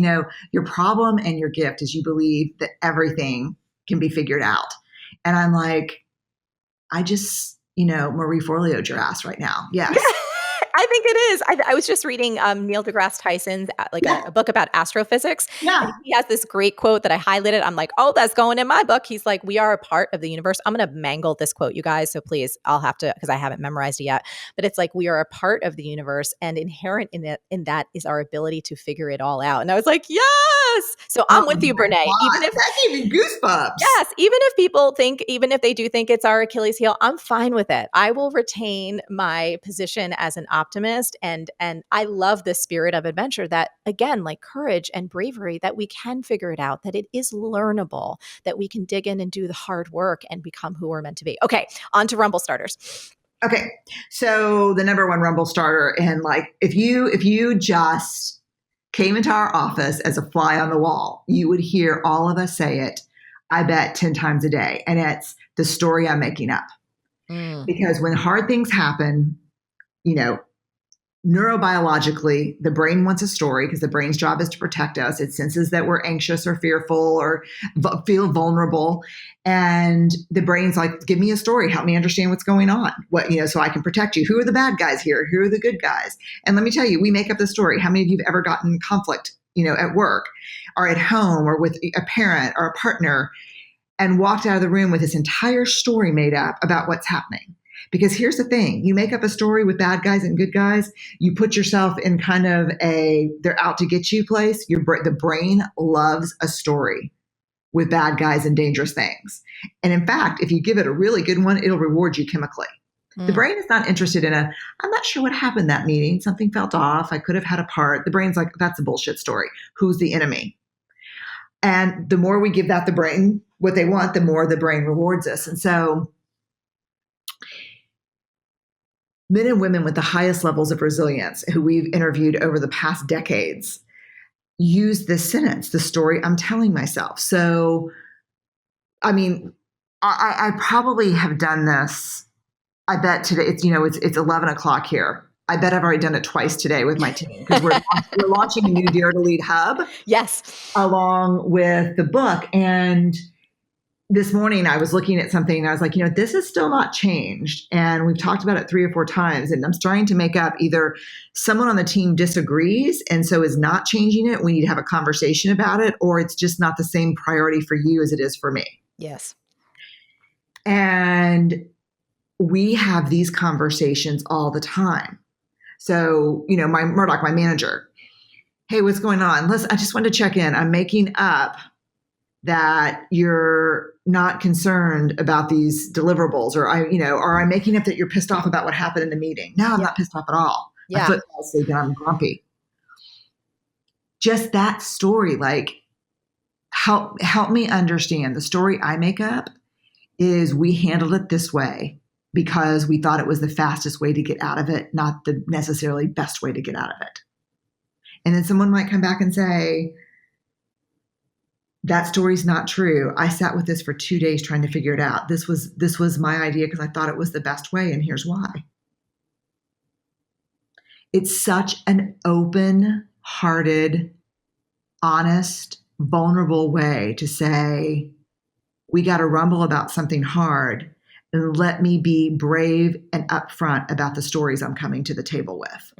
your problem and your gift is you believe that everything can be figured out. And I'm like, I just, Marieforleo'd your ass right now. Yeah, Yes. I think it is. I was just reading Neil deGrasse Tyson's like Yeah. a book about astrophysics, and Yeah. he has this great quote that I highlighted. I'm like, oh, that's going in my book. He's like, we are a part of the universe. I'm going to mangle this quote, you guys. So please, I'll have to because I haven't memorized it yet. But it's like we are a part of the universe, and inherent in that is our ability to figure it all out. And I was like, yes. So Oh I'm with you, my Brené. God. That gave me goosebumps. Yes, even if they do think it's our Achilles heel, I'm fine with it. I will retain my position as an optimist, and I love the spirit of adventure that, again, like courage and bravery, that we can figure it out, that it is learnable, that we can dig in and do the hard work and become who we're meant to be. Okay, on to rumble starters. Okay. So the number one rumble starter, and like if you just came into our office as a fly on the wall, you would hear all of us say it, I bet 10 times a day. And it's the story I'm making up. Mm, Because when hard things happen, you know, neurobiologically, the brain wants a story because the brain's job is to protect us. It senses that we're anxious or fearful or feel vulnerable. And the brain's like, give me a story. Help me understand what's going on. So I can protect you. Who are the bad guys here? Who are the good guys? And let me tell you, we make up the story. How many of you have ever gotten conflict, at work or at home or with a parent or a partner and walked out of the room with this entire story made up about what's happening? Because here's the thing, you make up a story with bad guys and good guys, you put yourself in kind of a they're out to get you place. The brain loves a story with bad guys and dangerous things. And in fact, if you give it a really good one, it'll reward you chemically. The mm. brain is not interested in I'm not sure what happened that meeting. Something felt off. I could have had a part. The brain's like, that's a bullshit story. Who's the enemy? And the more we give the brain what they want, the more the brain rewards us. And so men and women with the highest levels of resilience who we've interviewed over the past decades use this sentence, the story I'm telling myself. So, I mean, I probably have done this. I bet today it's 11 o'clock here. I bet I've already done it twice today with my team because we're launching a new Dare to Lead hub Yes. along with the book. And this morning I was looking at something and I was like, this is still not changed. And we've talked about it 3 or 4 times. And I'm starting to make up either someone on the team disagrees and so is not changing it. We need to have a conversation about it, or it's just not the same priority for you as it is for me. Yes. And we have these conversations all the time. So, my Murdoch, my manager, hey, what's going on? Listen, I just wanted to check in. I'm making up that you're not concerned about these deliverables, or I'm making up that you're pissed off about what happened in the meeting. No, I'm not pissed off at all. My foot fell asleep and I'm grumpy. Just that story, like help me understand. The story I make up is we handled it this way because we thought it was the fastest way to get out of it, not the necessarily best way to get out of it. And then someone might come back and say, that story's not true. I sat with this for 2 days trying to figure it out. This was my idea because I thought it was the best way, and here's why. It's such an open-hearted, honest, vulnerable way to say, we got to rumble about something hard, and let me be brave and upfront about the stories I'm coming to the table with.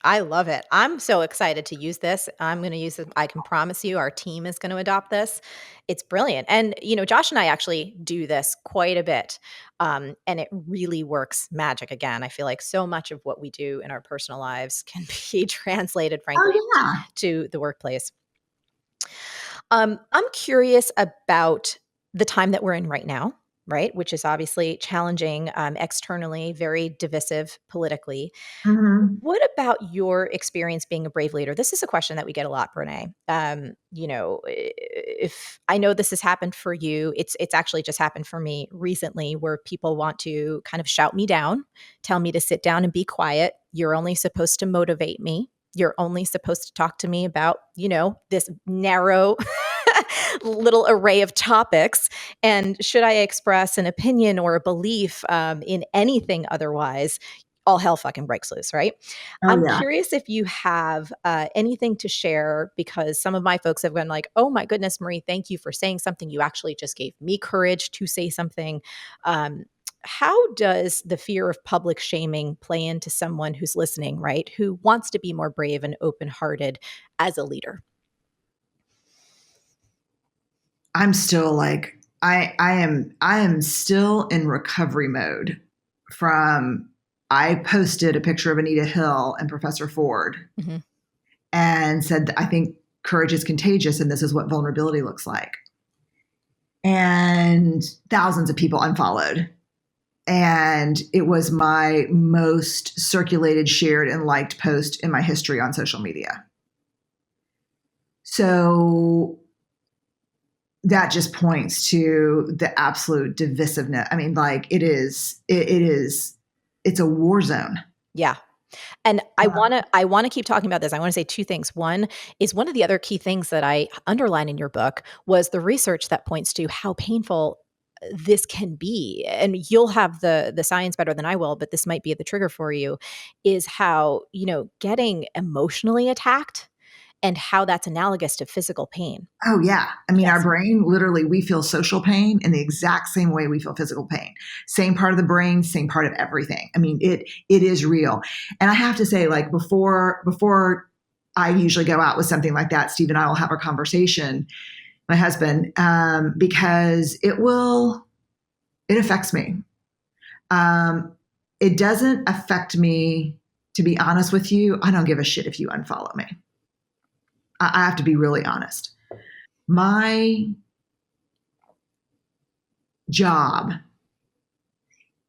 I love it. I'm so excited to use this. I'm going to use it. I can promise you our team is going to adopt this. It's brilliant. And, Josh and I actually do this quite a bit. And it really works magic. Again, I feel like so much of what we do in our personal lives can be translated, frankly, to the workplace. I'm curious about the time that we're in right now, right? Which is obviously challenging externally, very divisive politically. Mm-hmm. What about your experience being a brave leader? This is a question that we get a lot, Brené. If I know this has happened for you, it's actually just happened for me recently, where people want to kind of shout me down, tell me to sit down and be quiet. You're only supposed to motivate me. You're only supposed to talk to me about, this narrow little array of topics. And should I express an opinion or a belief in anything otherwise, all hell fucking breaks loose, right? I'm curious if you have anything to share, because some of my folks have been like, oh my goodness, Marie, thank you for saying something. You actually just gave me courage to say something. How does the fear of public shaming play into someone who's listening, right? Who wants to be more brave and open-hearted as a leader? I'm still like, I am still in recovery mode from, I posted a picture of Anita Hill and Professor Ford and said, I think courage is contagious and this is what vulnerability looks like. And thousands of people unfollowed. And it was my most circulated, shared, and liked post in my history on social media. So that just points to the absolute divisiveness. I mean, like it's a war zone. Yeah. And I want to keep talking about this. I want to say 2 things. One is, one of the other key things that I underline in your book was the research that points to how painful this can be. And you'll have the science better than I will, but this might be the trigger for you, is how, getting emotionally attacked and how that's analogous to physical pain. Oh yeah. I mean, our brain, literally, we feel social pain in the exact same way we feel physical pain. Same part of the brain, same part of everything. I mean, it is real. And I have to say, like, before I usually go out with something like that, Steve and I will have a conversation, my husband, because it affects me. It doesn't affect me, to be honest with you. I don't give a shit if you unfollow me. I have to be really honest. My job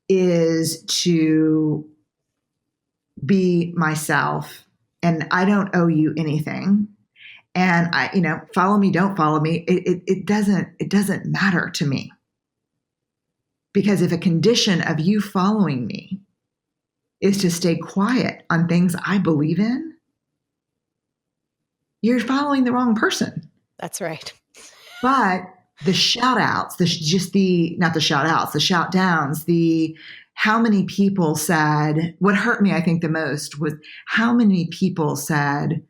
is to be myself, and I don't owe you anything. And follow me, don't follow me. It doesn't matter to me. Because if a condition of you following me is to stay quiet on things I believe in, you're following the wrong person. That's right. But the shout outs, not the shout outs, the shout downs, how many people said, what hurt me, I think, the most was how many people said,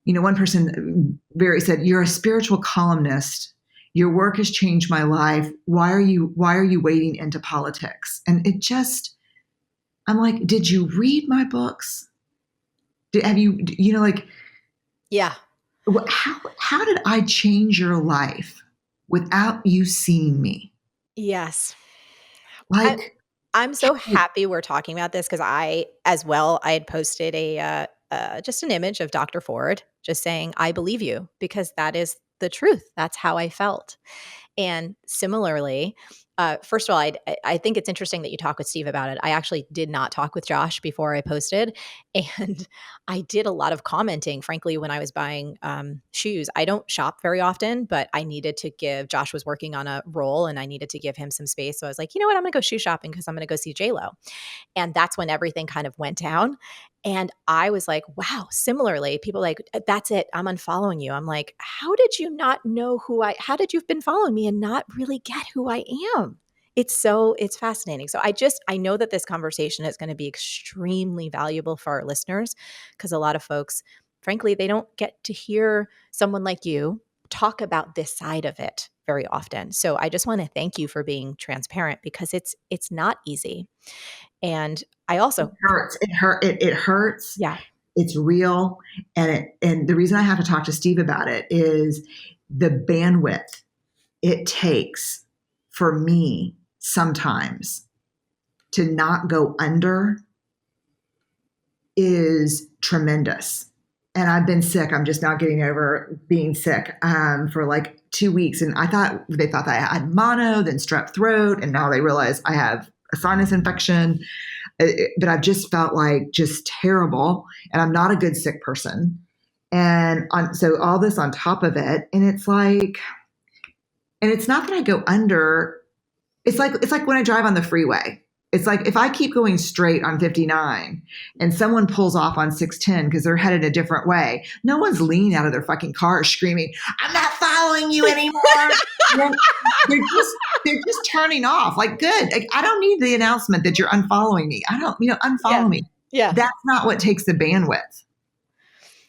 one person said, "You're a spiritual columnist. Your work has changed my life. Why are you wading into politics?" And I'm like, did you read my books? Have you, Yeah. how did I change your life without you seeing me? Yes. Like, I'm so happy we're talking about this because I, as well, I had posted just an image of Dr. Ford just saying, "I believe you," because that is the truth. That's how I felt. And similarly, first of all, I think it's interesting that you talk with Steve about it. I actually did not talk with Josh before I posted, and I did a lot of commenting. Frankly, when I was buying shoes, I don't shop very often, but I needed to give. Josh was working on a role, and I needed to give him some space. So I was like, you know what, I'm going to go shoe shopping because I'm going to go see J Lo. And that's when everything kind of went down. And I was like, wow, similarly, people like, "That's it, I'm unfollowing you." I'm like, how did you not know how did you've been following me and not really get who I am? It's fascinating. So I know that this conversation is going to be extremely valuable for our listeners because a lot of folks, frankly, they don't get to hear someone like you talk about this side of it very often. So I just want to thank you for being transparent because it's not easy. And I it also, hurts. It hurts. yeah. It's real. And the reason I have to talk to Steve about it is the bandwidth it takes for me sometimes to not go under is tremendous. And I've been sick. I'm just now getting over being sick for like 2 weeks. And they thought that I had mono, then strep throat. And now they realize I have a sinus infection. But I've just felt like just terrible. And I'm not a good sick person. And so all this on top of it. And it's like, and it's not that I go under. It's like when I drive on the freeway. It's like if I keep going straight on 59 and someone pulls off on 610 because they're headed a different way, no one's leaning out of their fucking car screaming, "I'm not following you anymore." They're just turning off. Like, good. Like, I don't need the announcement that you're unfollowing me. I don't, Yeah. unfollow me. Yeah. That's not what takes the bandwidth.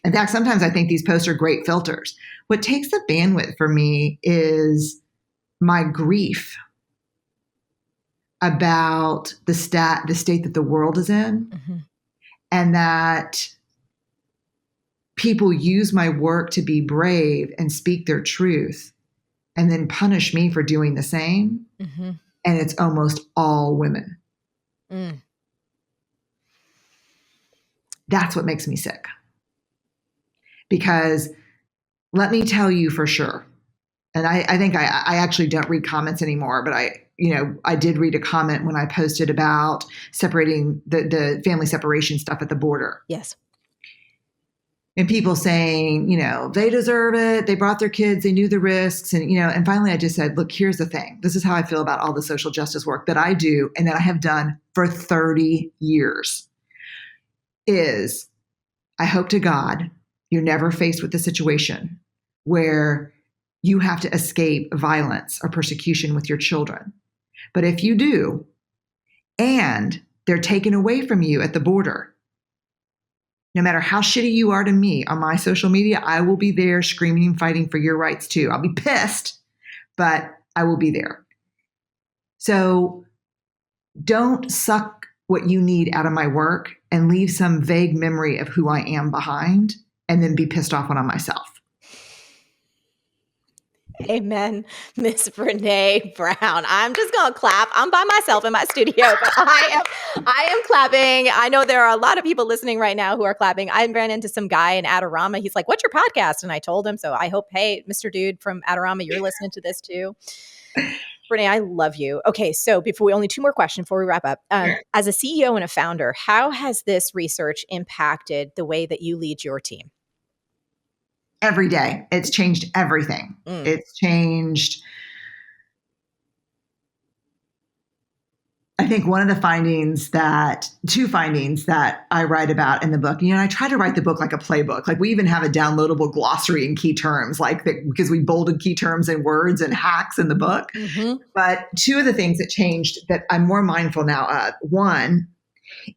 In fact, sometimes I think these posts are great filters. What takes the bandwidth for me is my grief about the state that the world is in, Mm-hmm. and that people use my work to be brave and speak their truth and then punish me for doing the same. Mm-hmm. And it's almost all women. Mm. That's what makes me sick. Because let me tell you for sure, and I think I actually don't read comments anymore, but I did read a comment when I posted about separating the family separation stuff at the border. Yes. And people saying, they deserve it. They brought their kids. They knew the risks. And finally I just said, look, here's the thing. This is how I feel about all the social justice work that I do and that I have done for 30 years is I hope to God you're never faced with a situation where you have to escape violence or persecution with your children. But if you do, and they're taken away from you at the border, no matter how shitty you are to me on my social media, I will be there screaming and fighting for your rights too. I'll be pissed, but I will be there. So don't suck what you need out of my work and leave some vague memory of who I am behind and then be pissed off when I'm myself. Amen, Miss Brené Brown. I'm just gonna clap. I'm by myself in my studio, but I am clapping. I know there are a lot of people listening right now who are clapping. I ran into some guy in Adorama. He's like, "What's your podcast?" And I told him. So I hope, hey, Mr. Dude from Adorama, you're listening to this too. Brené, I love you. Okay, so only two more questions before we wrap up. As a CEO and a founder, how has this research impacted the way that you lead your team? Every day. It's changed everything. It's changed I think one of the two findings that I write about in the book, I try to write the book like a playbook. Like we even have a downloadable glossary and key terms, because we bolded key terms and words and hacks in the book. Mm-hmm. But two of the things that changed that I'm more mindful now of, one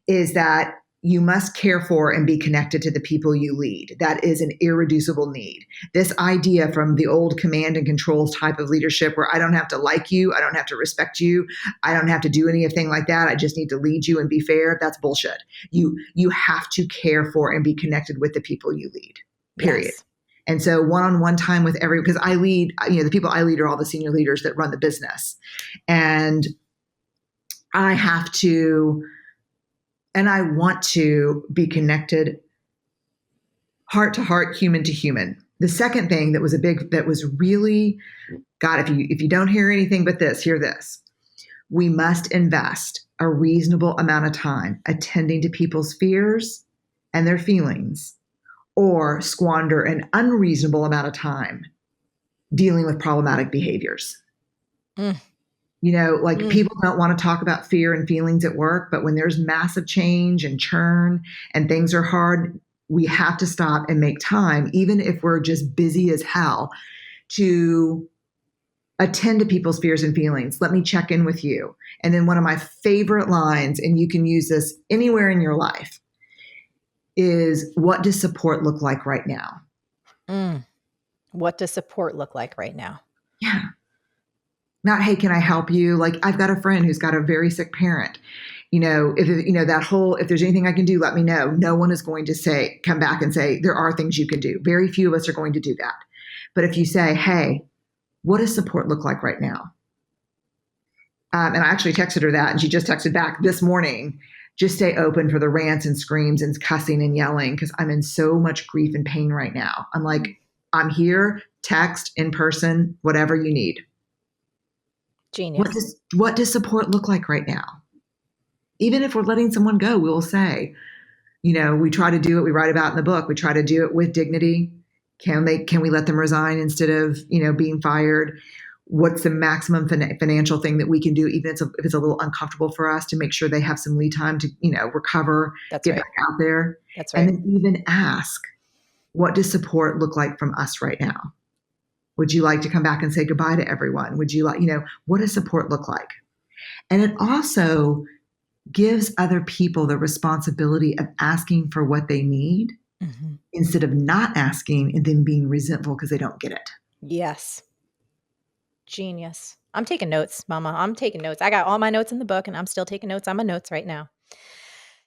is that you must care for and be connected to the people you lead. That is an irreducible need. This idea from the old command and control type of leadership where I don't have to like you, I don't have to respect you, I don't have to do anything like that, I just need to lead you and be fair, that's bullshit. You have to care for and be connected with the people you lead. Period. Yes. And so one-on-one time with because I lead, the people I lead are all the senior leaders that run the business. And I have to and I want to be connected heart to heart, human to human. The second thing that was really, God, if you don't hear anything but this, hear this. We must invest a reasonable amount of time attending to people's fears and their feelings, or squander an unreasonable amount of time dealing with problematic behaviors. Mm. People don't want to talk about fear and feelings at work, but when there's massive change and churn and things are hard, we have to stop and make time, even if we're just busy as hell, to attend to people's fears and feelings. Let me check in with you. And then one of my favorite lines, and you can use this anywhere in your life, is what does support look like right now? What does support look like right now? Yeah. Not, hey, can I help you? Like, I've got a friend who's got a very sick parent. If there's anything I can do, let me know. No one is going to come back and say, there are things you can do. Very few of us are going to do that. But if you say, hey, what does support look like right now? And I actually texted her that, and she just texted back this morning, just stay open for the rants and screams and cussing and yelling, because I'm in so much grief and pain right now. I'm like, I'm here, text, in person, whatever you need. Genius. What does support look like right now? Even if we're letting someone go, we'll say, we try to do what we write about in the book. We try to do it with dignity. Can we let them resign instead of, being fired? What's the maximum financial thing that we can do, even if it's a little uncomfortable for us, to make sure they have some lead time to, recover, That's get right. back out there. That's And right. then even ask, what does support look like from us right now? Would you like to come back and say goodbye to everyone? Would you like, what does support look like? And it also gives other people the responsibility of asking for what they need, instead of not asking and then being resentful because they don't get it. Yes. Genius. I'm taking notes, Mama. I'm taking notes. I got all my notes in the book, and I'm still taking notes on my notes right now.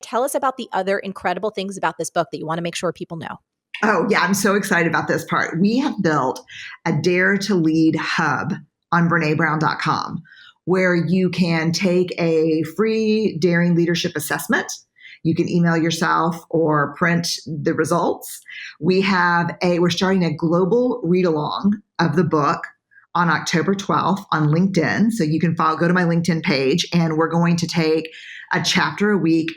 Tell us about the other incredible things about this book that you want to make sure people know. Oh, yeah, I'm so excited about this part. We have built a Dare to Lead hub on BrenéBrown.com, where you can take a free daring leadership assessment. You can email yourself or print the results. We're starting a global read along of the book on October 12th on LinkedIn. So you can go to my LinkedIn page, and we're going to take a chapter a week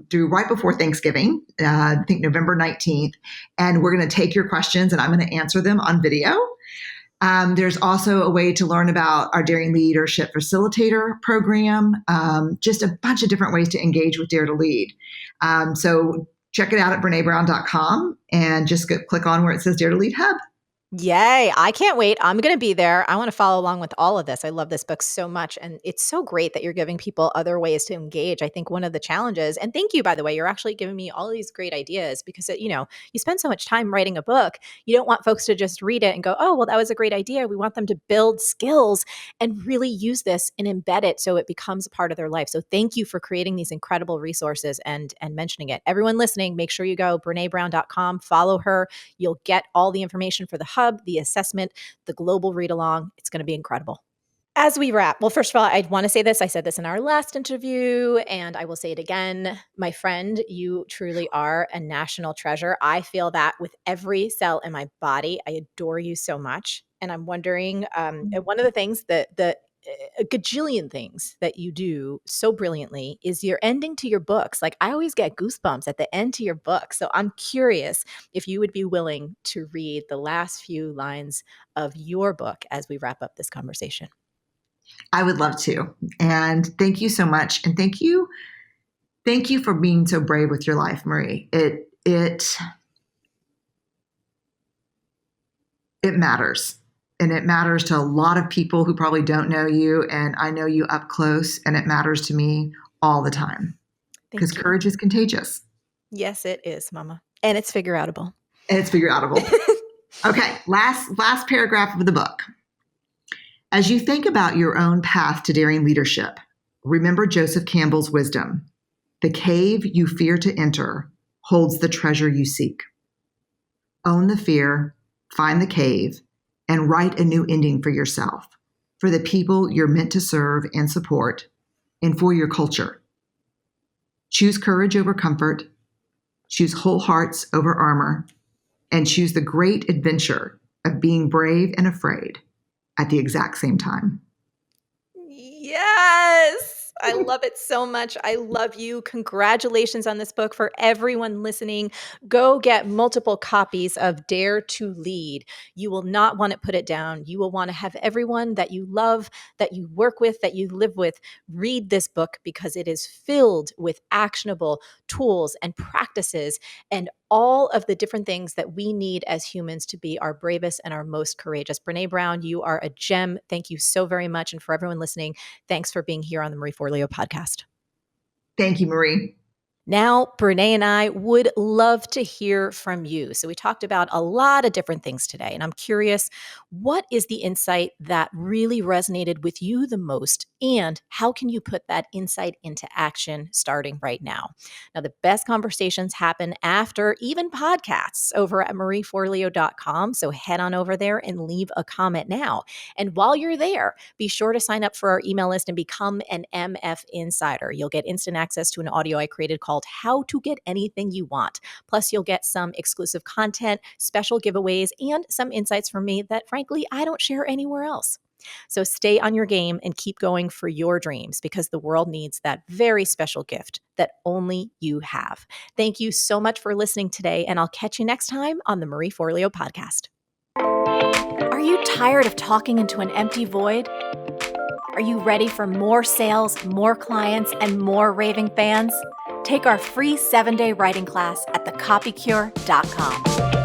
through right before Thanksgiving, I think November 19th. And we're going to take your questions and I'm going to answer them on video. There's also a way to learn about our Daring Leadership Facilitator program, just a bunch of different ways to engage with Dare to Lead. So check it out at BrenéBrown.com and just click on where it says Dare to Lead Hub. Yay. I can't wait. I'm going to be there. I want to follow along with all of this. I love this book so much. And it's so great that you're giving people other ways to engage. I think one of the challenges, and thank you, by the way, you're actually giving me all these great ideas because, you spend so much time writing a book. You don't want folks to just read it and go, oh, well, that was a great idea. We want them to build skills and really use this and embed it so it becomes a part of their life. So thank you for creating these incredible resources and mentioning it. Everyone listening, make sure you go BrenéBrown.com, follow her. You'll get all the information for the hub, the assessment, the global read along. It's going to be incredible. As we wrap, well, first of all, I want to say this. I said this in our last interview, and I will say it again. My friend, you truly are a national treasure. I feel that with every cell in my body. I adore you so much. And I'm wondering, one of the things that a gajillion things that you do so brilliantly is your ending to your books. Like I always get goosebumps at the end to your book. So I'm curious if you would be willing to read the last few lines of your book as we wrap up this conversation. I would love to. And thank you so much. And thank you for being so brave with your life, Marie. It matters. And it matters to a lot of people who probably don't know you. And I know you up close, and it matters to me all the time because Thank you. courage is contagious. Yes, it is, Mama. And it's figure outable. And it's figure outable. Okay, last paragraph of the book. As you think about your own path to daring leadership, remember Joseph Campbell's wisdom. The cave you fear to enter holds the treasure you seek. Own the fear, find the cave, and write a new ending for yourself, for the people you're meant to serve and support, and for your culture. Choose courage over comfort, choose whole hearts over armor, and choose the great adventure of being brave and afraid at the exact same time. Yes. I love it so much. I love you. Congratulations on this book. For everyone listening, go get multiple copies of Dare to Lead. You will not want to put it down. You will want to have everyone that you love, that you work with, that you live with, read this book because it is filled with actionable tools and practices and all of the different things that we need as humans to be our bravest and our most courageous. Brené Brown, you are a gem. Thank you so very much. And for everyone listening, thanks for being here on the Marieforleo podcast. Thank you, Marie. Now, Brené and I would love to hear from you. So we talked about a lot of different things today, and I'm curious, what is the insight that really resonated with you the most, and how can you put that insight into action starting right now? Now, the best conversations happen after even podcasts over at marieforleo.com, so head on over there and leave a comment now. And while you're there, be sure to sign up for our email list and become an MF Insider. You'll get instant access to an audio I created called How to Get Anything You Want. Plus, you'll get some exclusive content, special giveaways, and some insights from me that, frankly, I don't share anywhere else. So stay on your game and keep going for your dreams because the world needs that very special gift that only you have. Thank you so much for listening today, and I'll catch you next time on the Marieforleo podcast. Are you tired of talking into an empty void? Are you ready for more sales, more clients, and more raving fans? Take our free 7-day writing class at thecopycure.com.